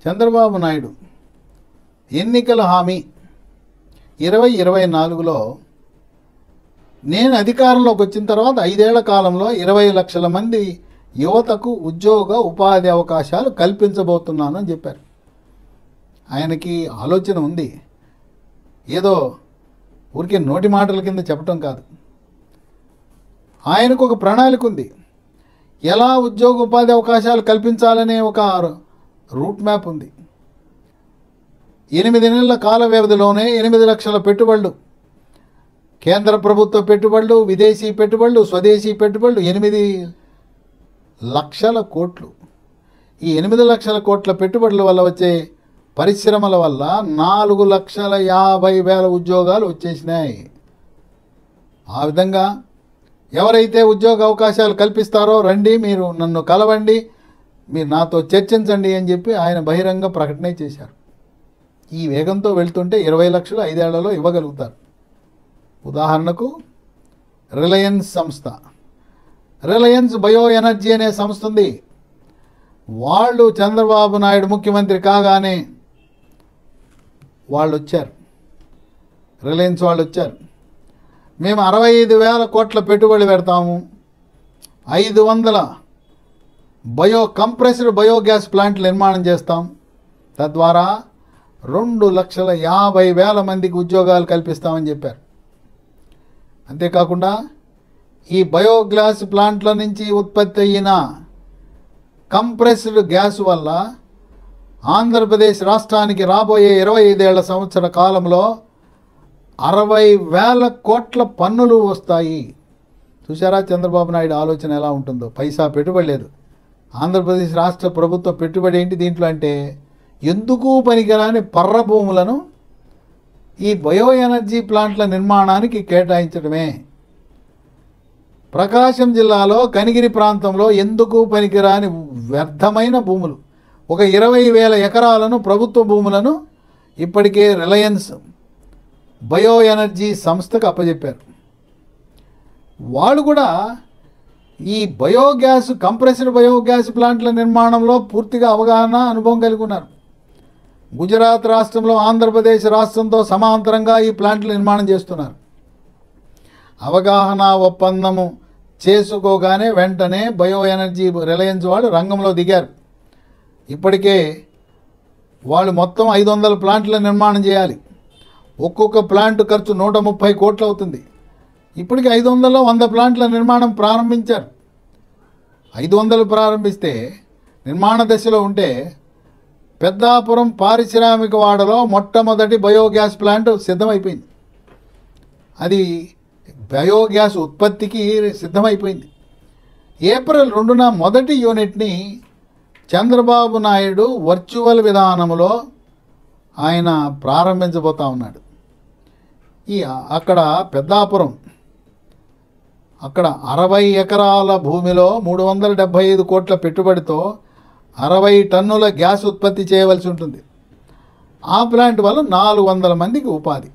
చంద్రబాబు నాయుడు ఎన్నికల హామీ 2024లో నేను అధికారంలోకి వచ్చిన తర్వాత 5 ఏళ్ల కాలంలో 20 లక్షల మంది యువతకు ఉద్యోగ ఉపాధి అవకాశాలు కల్పించబోతున్నానని చెప్పారు. ఆయనకి ఆలోచన ఉంది, ఏదో ఊరికే నోటి మాటల కింద చెప్పటం కాదు. ఆయనకు ఒక ప్రణాళిక ఉంది. ఎలా ఉద్యోగ ఉపాధి అవకాశాలు కల్పించాలనే ఒక రూట్ మ్యాప్ ఉంది. 8 నెలల కాల వ్యవధిలోనే 8 లక్షల పెట్టుబడులు, కేంద్ర ప్రభుత్వ పెట్టుబడులు, విదేశీ పెట్టుబడులు, స్వదేశీ పెట్టుబడులు 8 లక్షల కోట్లు. ఈ 8 లక్షల కోట్ల పెట్టుబడుల వల్ల వచ్చే పరిశ్రమల వల్ల 4,50,000 ఉద్యోగాలు వచ్చేసినాయి. ఆ విధంగా ఎవరైతే ఉద్యోగ అవకాశాలు కల్పిస్తారో రండి, మీరు నన్ను కలవండి, మీరు నాతో చర్చించండి అని చెప్పి ఆయన బహిరంగ ప్రకటన చేశారు. ఈ వేగంతో వెళ్తుంటే 20 లక్షలు 5 ఏళ్లలో ఇవ్వగలుగుతారు. ఉదాహరణకు రిలయన్స్ సంస్థ, రిలయన్స్ బయో ఎనర్జీ అనే సంస్థ ఉంది. వాళ్ళు చంద్రబాబు నాయుడు ముఖ్యమంత్రి కాగానే వాళ్ళు వచ్చారు, రిలయన్స్ వాళ్ళు వచ్చారు. మేము 65,000 కోట్ల పెట్టుబడి పెడతాము, 500 కంప్రెస్డ్ బయోగ్యాస్ ప్లాంట్లు నిర్మాణం చేస్తాం, తద్వారా 2,50,000 మందికి ఉద్యోగాలు కల్పిస్తామని చెప్పారు. అంతేకాకుండా ఈ బయోగ్యాస్ ప్లాంట్ల నుంచి ఉత్పత్తి అయిన కంప్రెస్డ్ గ్యాస్ వల్ల ఆంధ్రప్రదేశ్ రాష్ట్రానికి రాబోయే 25 సంవత్సర కాలంలో 60,000 కోట్ల పన్నులు వస్తాయి. చూసారా చంద్రబాబు నాయుడు ఆలోచన ఎలా ఉంటుందో? పైసా పెట్టుబడి లేదు. ఆంధ్రప్రదేశ్ రాష్ట్ర ప్రభుత్వ పెట్టుబడి ఏంటి దీంట్లో అంటే, ఎందుకు పనికిరాని పర్ర భూములను ఈ బయో ఎనర్జీ ప్లాంట్ల నిర్మాణానికి కేటాయించడమే. ప్రకాశం జిల్లాలో కనిగిరి ప్రాంతంలో ఎందుకు పనికిరాని వ్యర్థమైన భూములు, ఒక 20,000 ఎకరాలను ప్రభుత్వ భూములను ఇప్పటికే రిలయన్స్ బయో ఎనర్జీ సంస్థకు అప్పచెప్పారు. వాళ్ళు కూడా ఈ బయోగ్యాస్, కంప్రెస్డ్ బయోగ్యాస్ ప్లాంట్ల నిర్మాణంలో పూర్తిగా అవగాహన, అనుభవం కలిగి ఉన్నారు. గుజరాత్ రాష్ట్రంలో ఆంధ్రప్రదేశ్ రాష్ట్రంతో సమాంతరంగా ఈ ప్లాంట్లు నిర్మాణం చేస్తున్నారు. అవగాహన ఒప్పందము చేసుకోగానే వెంటనే బయో ఎనర్జీ రిలయన్స్ వాళ్ళు రంగంలో దిగారు. ఇప్పటికే వాళ్ళు మొత్తం 500 ప్లాంట్ల నిర్మాణం చేయాలి. ఒక్కొక్క ప్లాంట్ ఖర్చు 130 కోట్లు అవుతుంది. ఇప్పటికి 500లో 100 ప్లాంట్ల నిర్మాణం ప్రారంభించారు. 500 ప్రారంభిస్తే నిర్మాణ దశలో ఉంటే పెద్దాపురం పారిశ్రామిక వాడలో మొట్టమొదటి బయోగ్యాస్ ప్లాంట్ సిద్ధమైపోయింది. అది బయోగ్యాస్ ఉత్పత్తికి సిద్ధమైపోయింది. ఏప్రిల్ 2న మొదటి యూనిట్ని చంద్రబాబు నాయుడు వర్చువల్ విధానంలో ఆయన ప్రారంభించబోతా ఉన్నాడు. అక్కడ పెద్దాపురం, అక్కడ 60 ఎకరాల భూమిలో 375 కోట్ల పెట్టుబడితో 60 టన్నుల గ్యాస్ ఉత్పత్తి చేయవలసి ఉంటుంది. ఆ ప్లాంట్ వల్ల 400 మందికి ఉపాధి.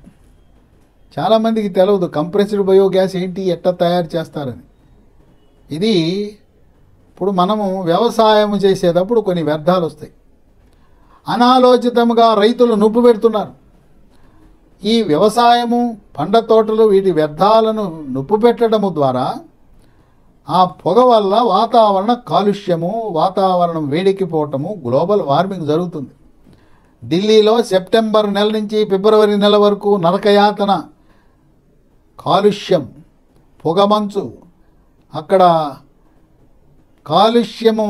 చాలామందికి తెలియదు కంప్రెస్డ్ బయోగ్యాస్ ఏంటి, ఎట్లా తయారు చేస్తారని. ఇది ఇప్పుడు మనము వ్యవసాయం చేసేటప్పుడు కొన్ని వ్యర్థాలు వస్తాయి. అనాలోచితంగా రైతులు నొప్పు పెడుతున్నారు. ఈ వ్యవసాయము, పండ్ల తోటలు, వీటి వ్యర్థాలను నొప్పు పెట్టడము ద్వారా ఆ పొగ వల్ల వాతావరణ కాలుష్యము, వాతావరణం వేడెక్కిపోవటము, గ్లోబల్ వార్మింగ్ జరుగుతుంది. ఢిల్లీలో సెప్టెంబర్ నెల నుంచి ఫిబ్రవరి నెల వరకు నరకయాతన, కాలుష్యం, పొగమంచు, అక్కడ కాలుష్యము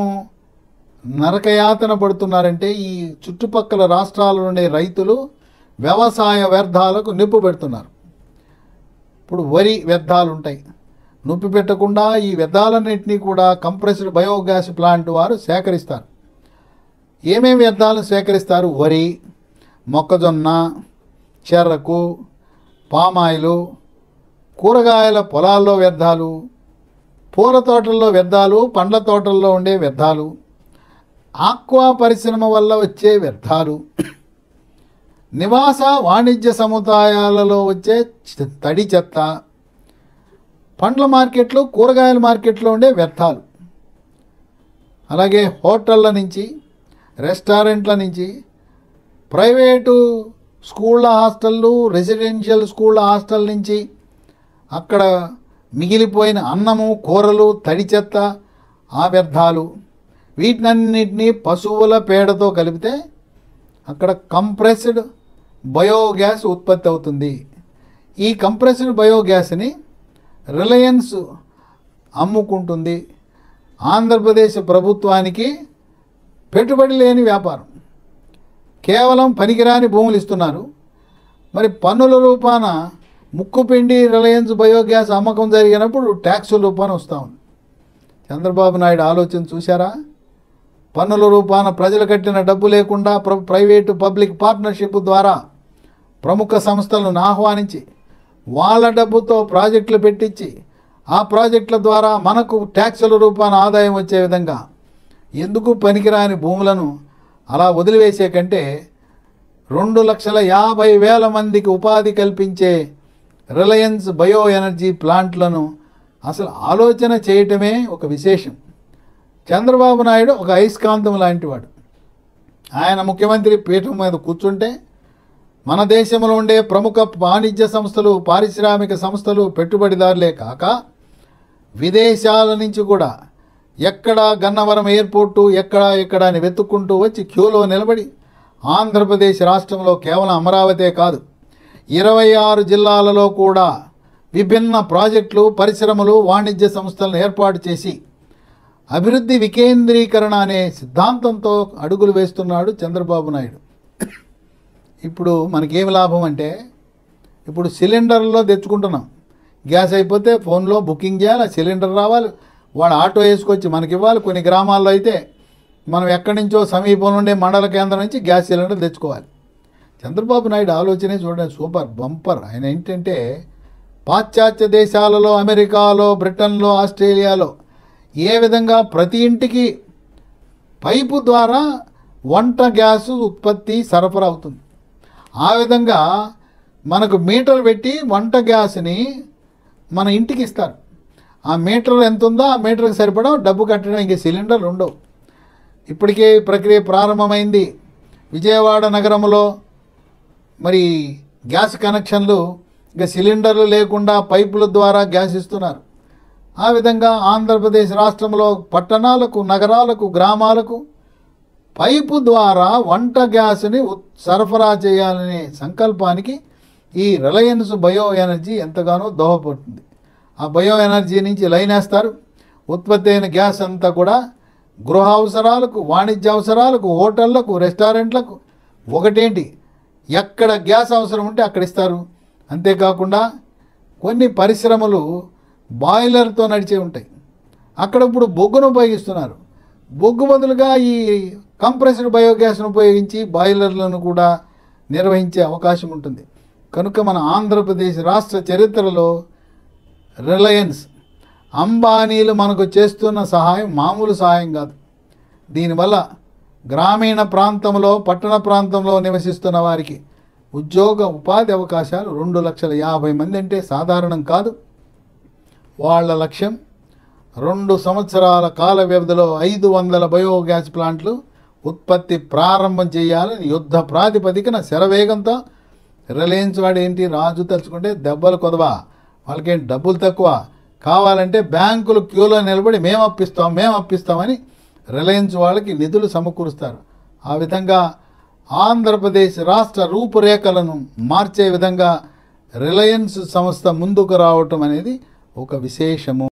నరకయాతన పడుతున్నారంటే ఈ చుట్టుపక్కల రాష్ట్రాల నుండి రైతులు వ్యవసాయ వ్యర్థాలకు నిప్పు పెడుతున్నారు. ఇప్పుడు వరి వ్యర్థాలు ఉంటాయి, నొప్పి పెట్టకుండా ఈ వ్యర్థాలన్నింటినీ కూడా కంప్రెస్డ్ బయోగ్యాస్ ప్లాంట్ వారు సేకరిస్తారు. ఏమేమి వ్యర్థాలను సేకరిస్తారు? వరి, మొక్కజొన్న, చెరకు, పామాయిలు, కూరగాయల పొలాల్లో వ్యర్థాలు, పూల తోటల్లో వ్యర్థాలు, పండ్ల తోటల్లో ఉండే వ్యర్థాలు, ఆక్వా పరిశ్రమ వల్ల వచ్చే వ్యర్థాలు, నివాస వాణిజ్య సముదాయాలలో వచ్చే తడి చెత్త, పండ్ల మార్కెట్లు, కూరగాయల మార్కెట్లో ఉండే వ్యర్థాలు, అలాగే హోటళ్ళ నుంచి, రెస్టారెంట్ల నుంచి ప్రైవేటు స్కూళ్ళ హాస్టళ్ళు, రెసిడెన్షియల్ స్కూళ్ళ హాస్టల్ నుంచి అక్కడ మిగిలిపోయిన అన్నము, కూరలు, తడి చెత్త, ఆ వ్యర్థాలు వీటినన్నిటినీ పశువుల పేడతో కలిపితే అక్కడ కంప్రెస్డ్ బయోగ్యాస్ ఉత్పత్తి అవుతుంది. ఈ కంప్రెస్డ్ బయోగ్యాస్ని రిలయన్స్ అమ్ముకుంటుంది. ఆంధ్రప్రదేశ్ ప్రభుత్వానికి పెట్టుబడి లేని వ్యాపారం, కేవలం పనికిరాని భూములు ఇస్తున్నారు. మరి పన్నుల రూపాన ముక్కుపిండి రిలయన్స్ బయోగ్యాస్ అమ్మకం జరిగినప్పుడు ట్యాక్సుల రూపాన వస్తూ ఉంది. చంద్రబాబు నాయుడు ఆలోచన చూశారా? పన్నుల రూపాన ప్రజలు కట్టిన డబ్బు లేకుండా ప్రైవేటు పబ్లిక్ పార్ట్నర్షిప్ ద్వారా ప్రముఖ సంస్థలను ఆహ్వానించి వాళ్ళ డబ్బుతో ప్రాజెక్టులు పెట్టించి ఆ ప్రాజెక్టుల ద్వారా మనకు ట్యాక్సుల రూపాన ఆదాయం వచ్చే విధంగా ఎందుకు పనికిరాని భూములను అలా వదిలివేసే కంటే 2,50,000 మందికి ఉపాధి కల్పించే రిలయన్స్ బయో ఎనర్జీ ప్లాంట్లను అసలు ఆలోచన చేయటమే ఒక విశేషం. చంద్రబాబు నాయుడు ఒక అయస్కాంతం లాంటివాడు. ఆయన ముఖ్యమంత్రి పీఠం మీద కూర్చుంటే మన దేశంలో ఉండే ప్రముఖ వాణిజ్య సంస్థలు, పారిశ్రామిక సంస్థలు, పెట్టుబడిదారులే కాక విదేశాల నుంచి కూడా ఎక్కడ గన్నవరం ఎయిర్పోర్టు ఎక్కడ అని వెతుక్కుంటూ వచ్చి క్యూలో నిలబడి ఆంధ్రప్రదేశ్ రాష్ట్రంలో కేవలం అమరావతే కాదు 26 జిల్లాలలో కూడా విభిన్న ప్రాజెక్టులు, పరిశ్రమలు, వాణిజ్య సంస్థలను ఏర్పాటు చేసి అభివృద్ధి వికేంద్రీకరణ అనే సిద్ధాంతంతో అడుగులు వేస్తున్నాడు చంద్రబాబు నాయుడు. ఇప్పుడు మనకేమి లాభం అంటే, ఇప్పుడు సిలిండర్లో తెచ్చుకుంటున్నాం. గ్యాస్ అయిపోతే ఫోన్లో బుకింగ్ చేయాలి, సిలిండర్ రావాలి, వాడు ఆటో వేసుకొచ్చి మనకి ఇవ్వాలి. కొన్ని గ్రామాల్లో అయితే మనం ఎక్కడి నుంచో సమీపంలో ఉండే మండల కేంద్రం నుంచి గ్యాస్ సిలిండర్ తెచ్చుకోవాలి. చంద్రబాబు నాయుడు ఆలోచనే చూడండి, సూపర్ బంపర్. ఆయన ఏంటంటే పాశ్చాత్య దేశాలలో, అమెరికాలో, బ్రిటన్లో, ఆస్ట్రేలియాలో ఏ విధంగా ప్రతి ఇంటికి పైపు ద్వారా వంట గ్యాసు ఉత్పత్తి సరఫరా అవుతుంది, ఆ విధంగా మనకు మీటర్ పెట్టి వంట గ్యాస్ని మన ఇంటికి ఇస్తారు. ఆ మీటర్ ఎంత ఉందో ఆ మీటర్కి సరిపడా డబ్బు కట్టడానికి సిలిండర్లు ఉండవు. ఇప్పటికే ప్రక్రియ ప్రారంభమైంది. విజయవాడ నగరంలో మరి గ్యాస్ కనెక్షన్లు ఇక సిలిండర్లు లేకుండా పైపుల ద్వారా గ్యాస్ ఇస్తున్నారు. ఆ విధంగా ఆంధ్రప్రదేశ్ రాష్ట్రంలో పట్టణాలకు, నగరాలకు, గ్రామాలకు పైపు ద్వారా వంట గ్యాస్ని సరఫరా చేయాలనే సంకల్పానికి ఈ రిలయన్స్ బయో ఎనర్జీ ఎంతగానో దోహదపడుతుంది. ఆ బయో ఎనర్జీ నుంచి లైన్ వేస్తారు. ఉత్పత్తి అయిన గ్యాస్ అంతా కూడా గృహ అవసరాలకు, వాణిజ్య అవసరాలకు, హోటళ్లకు, రెస్టారెంట్లకు, ఒకటేంటి ఎక్కడ గ్యాస్ అవసరం ఉంటే అక్కడ ఇస్తారు. అంతేకాకుండా కొన్ని పరిశ్రమలు బాయిలర్తో నడిచే ఉంటాయి, అక్కడ ఇప్పుడు బొగ్గును ఉపయోగిస్తున్నారు. బొగ్గు బదులుగా ఈ కంప్రెస్డ్ బయోగ్యాస్ను ఉపయోగించి బాయిలర్లను కూడా నిర్వహించే అవకాశం ఉంటుంది. కనుక మన ఆంధ్రప్రదేశ్ రాష్ట్ర చరిత్రలో రిలయన్స్, అంబానీలు మనకు చేస్తున్న సహాయం మామూలు సహాయం కాదు. దీనివల్ల గ్రామీణ ప్రాంతంలో, పట్టణ ప్రాంతంలో నివసిస్తున్న వారికి ఉద్యోగ ఉపాధి అవకాశాలు 2,50,000 మంది అంటే సాధారణం కాదు. వాళ్ళ లక్ష్యం 2 సంవత్సరాల కాల వ్యవధిలో 500 బయోగ్యాస్ ప్లాంట్లు ఉత్పత్తి ప్రారంభం చేయాలని యుద్ధ ప్రాతిపదికన శరవేగంతో రిలయన్స్ వాడు ఏంటి, రాజు తలుచుకుంటే దెబ్బలు కొదవా, వాళ్ళకేంటి డబ్బులు తక్కువ, కావాలంటే బ్యాంకులు క్యూలో నిలబడి మేము అప్పిస్తామని రిలయన్స్ వాళ్ళకి నిధులు సమకూరుస్తారు. ఆ విధంగా ఆంధ్రప్రదేశ్ రాష్ట్ర రూపురేఖలను మార్చే విధంగా రిలయన్స్ సంస్థ ముందుకు రావటం అనేది ఒక విశేషము.